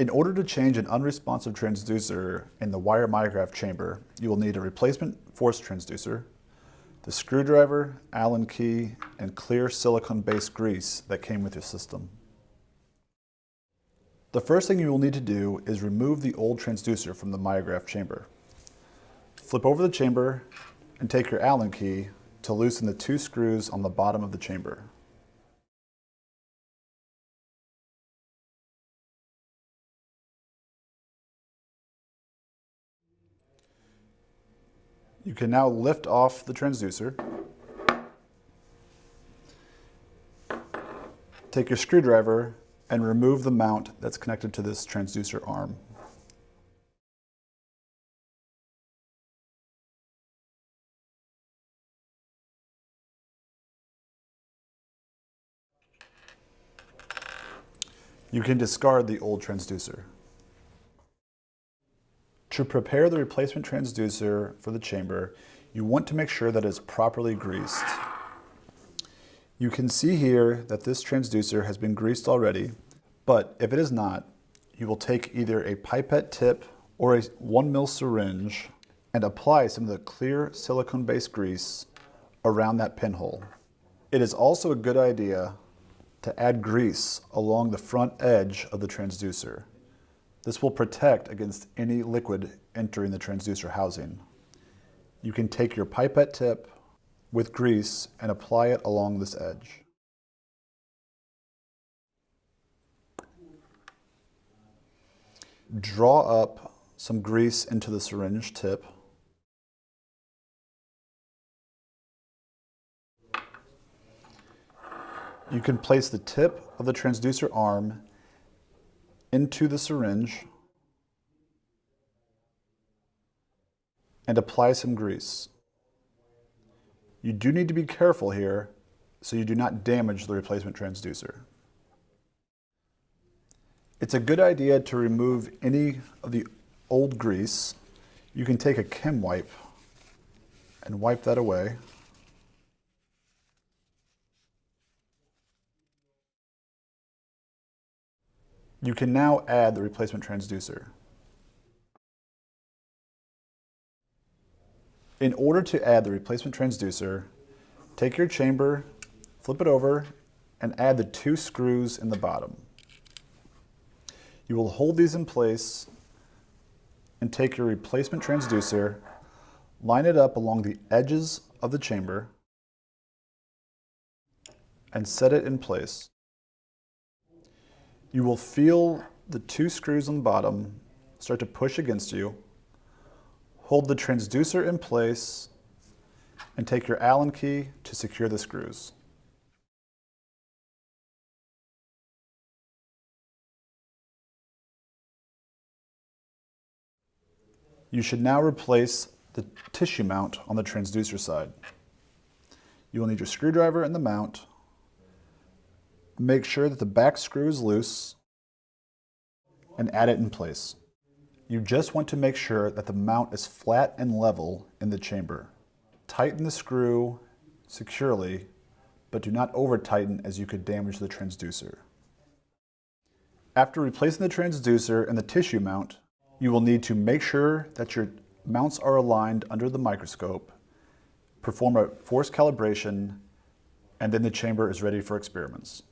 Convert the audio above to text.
In order to change an unresponsive transducer in the wire myograph chamber, you will need a replacement force transducer, the screwdriver, Allen key, and clear silicone-based grease that came with your system. The first thing you will need to do is remove the old transducer from the myograph chamber. Flip over the chamber and take your Allen key to loosen the 2 screws on the bottom of the chamber. You can now lift off the transducer. Take your screwdriver and remove the mount that's connected to this transducer arm. You can discard the old transducer. To prepare the replacement transducer for the chamber, you want to make sure that it's properly greased. You can see here that this transducer has been greased already, but if it is not, you will take either a pipette tip or a 1 ml syringe and apply some of the clear silicone-based grease around that pinhole. It is also a good idea to add grease along the front edge of the transducer. This will protect against any liquid entering the transducer housing. You can take your pipette tip with grease and apply it along this edge. Draw up some grease into the syringe tip. You can place the tip of the transducer arm into the syringe and apply some grease. You do need to be careful here so you do not damage the replacement transducer. It's a good idea to remove any of the old grease. You can take a chem wipe and wipe that away. You can now add the replacement transducer. In order to add the replacement transducer, take your chamber, flip it over, and add the 2 screws in the bottom. You will hold these in place and take your replacement transducer, line it up along the edges of the chamber, and set it in place. You will feel the 2 screws on the bottom start to push against you. Hold the transducer in place and take your Allen key to secure the screws. You should now replace the tissue mount on the transducer side. You will need your screwdriver and the mount. Make sure that the back screw is loose and add it in place. You just want to make sure that the mount is flat and level in the chamber. Tighten the screw securely, but do not over tighten as you could damage the transducer. After replacing the transducer and the tissue mount, you will need to make sure that your mounts are aligned under the microscope, perform a force calibration, and then the chamber is ready for experiments.